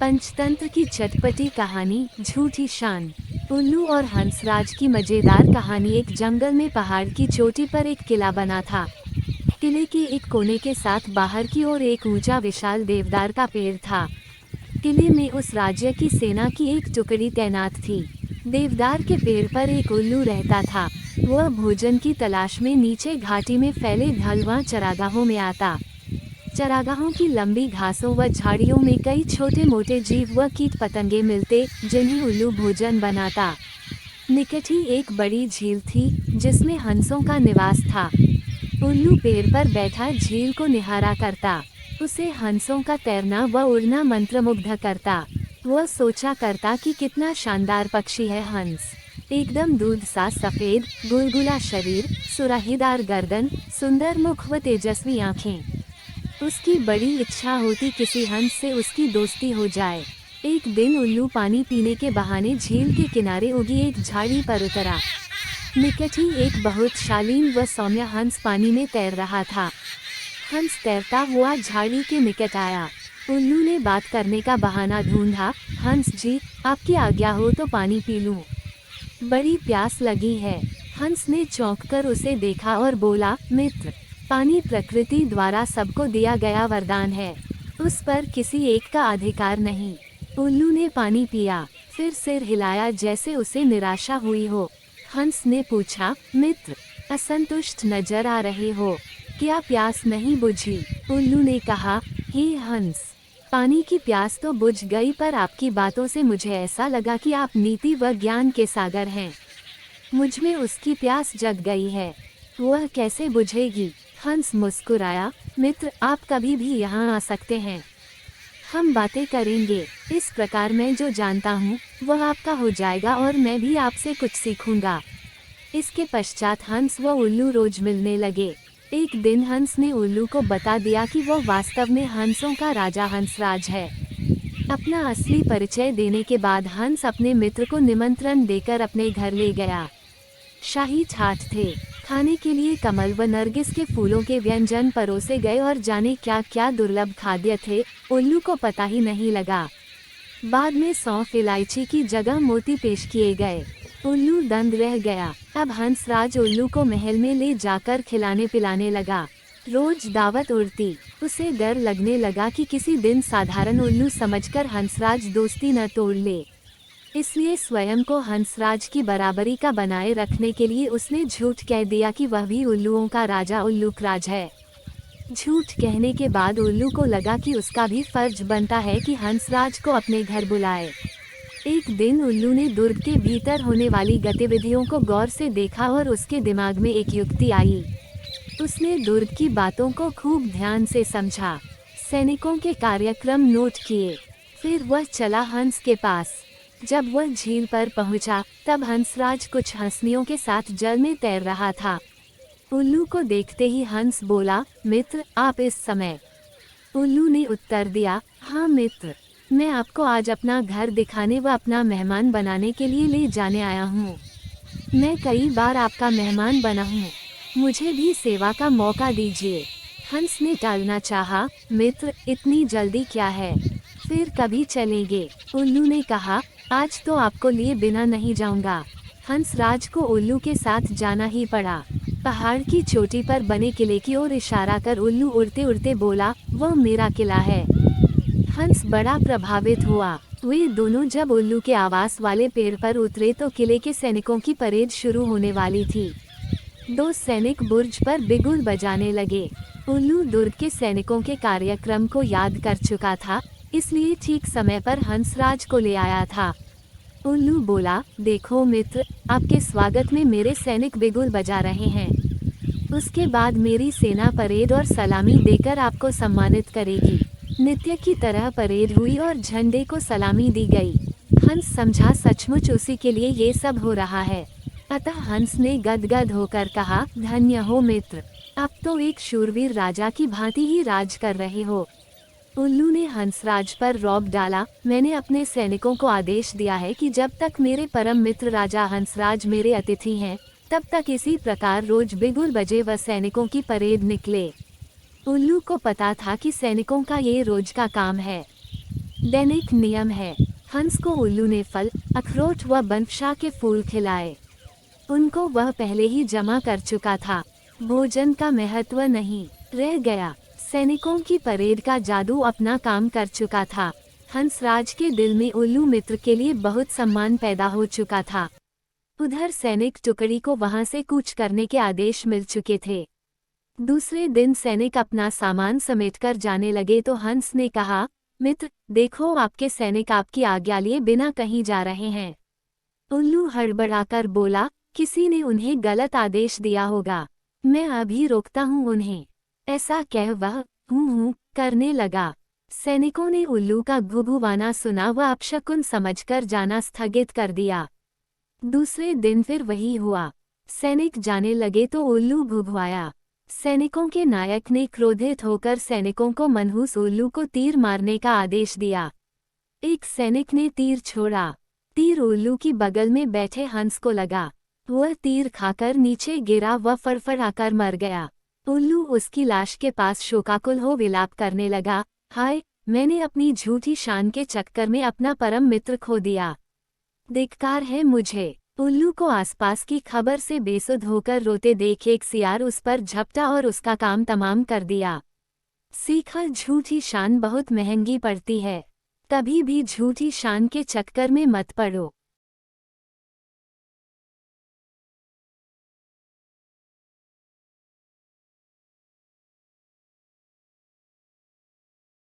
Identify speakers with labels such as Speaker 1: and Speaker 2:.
Speaker 1: पंचतंत्र की चटपटी कहानी, झूठी शान। उल्लू और हंसराज की मजेदार कहानी। एक जंगल में पहाड़ की चोटी पर एक किला बना था। किले के एक कोने के साथ बाहर की ओर एक ऊंचा विशाल देवदार का पेड़ था। किले में उस राज्य की सेना की एक टुकड़ी तैनात थी। देवदार के पेड़ पर एक उल्लू रहता था। वह भोजन की तलाश में नीचे घाटी में फैले ढलवां चरागाहों में आता। चरागाहों की लंबी घासों व झाड़ियों में कई छोटे मोटे जीव व कीट पतंगे मिलते, जिन्हें उल्लू भोजन बनाता। निकट ही एक बड़ी झील थी, जिसमें हंसों का निवास था। उल्लू पेड़ पर बैठा झील को निहारा करता। उसे हंसों का तैरना व उड़ना मंत्रमुग्ध करता। वह सोचा करता कि कितना शानदार पक्षी है हंस। एकदम दूध सा सफेद, गुलगुला शरीर, सुराहीदार गर्दन, सुंदर मुख व तेजस्वी आंखें। उसकी बड़ी इच्छा होती किसी हंस से उसकी दोस्ती हो जाए। एक दिन उल्लू पानी पीने के बहाने झील के किनारे उगी एक झाड़ी पर उतरा। निकट ही एक बहुत शालीन व सौम्य हंस पानी में तैर रहा था। हंस तैरता हुआ झाड़ी के निकट आया। उल्लू ने बात करने का बहाना ढूंढा। हंस जी, आपकी आज्ञा हो तो पानी पी लूं। बड़ी प्यास लगी है। हंस ने चौंककर उसे देखा और बोला, मित्र, पानी प्रकृति द्वारा सबको दिया गया वरदान है। उस पर किसी एक का अधिकार नहीं। उल्लू ने पानी पिया, फिर सिर हिलाया जैसे उसे निराशा हुई हो। हंस ने पूछा, मित्र, असंतुष्ट नजर आ रहे हो, क्या प्यास नहीं बुझी? उल्लू ने कहा, हे हंस, पानी की प्यास तो बुझ गई, पर आपकी बातों से मुझे ऐसा लगा कि आप नीति व ज्ञान के सागर हैं। मुझ में उसकी प्यास जग गई है। वह कैसे बुझेगी? हंस मुस्कुराया, मित्र, आप कभी भी यहाँ आ सकते हैं। हम बातें करेंगे। इस प्रकार मैं जो जानता हूँ वह आपका हो जाएगा और मैं भी आपसे कुछ सीखूंगा। इसके पश्चात हंस व उल्लू रोज मिलने लगे। एक दिन हंस ने उल्लू को बता दिया कि वह वास्तव में हंसों का राजा हंसराज है। अपना असली परिचय देने के बाद हंस अपने मित्र को निमंत्रण देकर अपने घर ले गया। शाही ठाठ थे। खाने के लिए कमल व नरगिस के फूलों के व्यंजन परोसे गए और जाने क्या क्या दुर्लभ खाद्य थे, उल्लू को पता ही नहीं लगा। बाद में सौंफ इलायची की जगह मोती पेश किए गए। उल्लू दंग रह गया। अब हंसराज उल्लू को महल में ले जाकर खिलाने पिलाने लगा। रोज दावत उड़ती। उसे डर लगने लगा कि किसी दिन साधारण उल्लू समझकर हंसराज दोस्ती न तोड़ ले। इसलिए स्वयं को हंसराज की बराबरी का बनाए रखने के लिए उसने झूठ कह दिया कि वह भी उल्लुओं का राजा उल्लूकराज है। झूठ कहने के बाद उल्लू को लगा कि उसका भी फर्ज बनता है कि हंसराज को अपने घर बुलाए। एक दिन उल्लू ने दुर्ग के भीतर होने वाली गतिविधियों को गौर से देखा और उसके दिमाग में एक युक्ति आई। उसने दुर्ग की बातों को खूब ध्यान से समझा, सैनिकों के कार्यक्रम नोट किए। फिर वह चला हंस के पास। जब वह झील पर पहुंचा, तब हंसराज कुछ हंसनियों के साथ जल में तैर रहा था। उल्लू को देखते ही हंस बोला, मित्र, आप इस समय? उल्लू ने उत्तर दिया, हाँ मित्र, मैं आपको आज अपना घर दिखाने व अपना मेहमान बनाने के लिए ले जाने आया हूँ। मैं कई बार आपका मेहमान बना हूँ, मुझे भी सेवा का मौका दीजिए। हंस ने टालना चाहा, मित्र, इतनी जल्दी क्या है, फिर कभी चलेंगे। उल्लू ने कहा, आज तो आपको लिए बिना नहीं जाऊंगा। हंसराज को उल्लू के साथ जाना ही पड़ा। पहाड़ की चोटी पर बने किले की ओर इशारा कर उल्लू उड़ते उड़ते बोला, वह मेरा किला है। हंस बड़ा प्रभावित हुआ। वे दोनों जब उल्लू के आवास वाले पेड़ पर उतरे तो किले के सैनिकों की परेड शुरू होने वाली थी। दो सैनिक बुर्ज पर बिगुल बजाने लगे। उल्लू दुर्ग के सैनिकों के कार्यक्रम को याद कर चुका था, इसलिए ठीक समय पर हंसराज को ले आया था। उल्लू बोला, देखो मित्र, आपके स्वागत में मेरे सैनिक बिगुल बजा रहे हैं। उसके बाद मेरी सेना परेड और सलामी देकर आपको सम्मानित करेगी। नित्य की तरह परेड हुई और झंडे को सलामी दी गई। हंस समझा सचमुच उसी के लिए ये सब हो रहा है। अतः हंस ने गदगद होकर कहा, धन्य हो मित्र, अब तो एक शूरवीर राजा की भांति ही राज कर रहे हो। उल्लू ने हंसराज पर रौब डाला, मैंने अपने सैनिकों को आदेश दिया है कि जब तक मेरे परम मित्र राजा हंसराज मेरे अतिथि हैं, तब तक इसी प्रकार रोज बिगुल बजे व सैनिकों की परेड निकले। उल्लू को पता था कि सैनिकों का ये रोज का काम है। दैनिक नियम है। हंस को उल्लू ने फल, अखरोट व बनफशा के फूल खिलाए। उनको वह पहले ही जमा कर चुका था। भोजन का महत्व नहीं रह गया। सैनिकों की परेड का जादू अपना काम कर चुका था। हंसराज के दिल में उल्लू मित्र के लिए बहुत सम्मान पैदा हो चुका था। उधर सैनिक टुकड़ी को वहां से कूच करने के आदेश मिल चुके थे। दूसरे दिन सैनिक अपना सामान समेटकर जाने लगे तो हंस ने कहा, मित्र, देखो आपके सैनिक आपकी आज्ञा लिए बिना कहीं जा रहे हैं। उल्लू हड़बड़ाकर बोला, किसी ने उन्हें गलत आदेश दिया होगा। मैं अभी रोकता हूँ उन्हें। ऐसा कह वह हूँ करने लगा। सैनिकों ने उल्लू का घुघुवाना सुना व अपशकुन समझकर जाना स्थगित कर दिया। दूसरे दिन फिर वही हुआ। सैनिक जाने लगे तो उल्लू घुघुआया। सैनिकों के नायक ने क्रोधित होकर सैनिकों को मनहूस उल्लू को तीर मारने का आदेश दिया। एक सैनिक ने तीर छोड़ा। तीर उल्लू की बगल में बैठे हंस को लगा। वह तीर खाकर नीचे गिरा व फड़फड़ाकर मर गया। उल्लू उसकी लाश के पास शोकाकुल हो विलाप करने लगा, हाय, मैंने अपनी झूठी शान के चक्कर में अपना परम मित्र खो दिया। धिक्कार है मुझे। उल्लू को आसपास की खबर से बेसुध होकर रोते देख एक सियार उस पर झपटा और उसका काम तमाम कर दिया। सीखा, झूठी शान बहुत महंगी पड़ती है। कभी भी झूठी शान के चक्कर में मत पड़ो।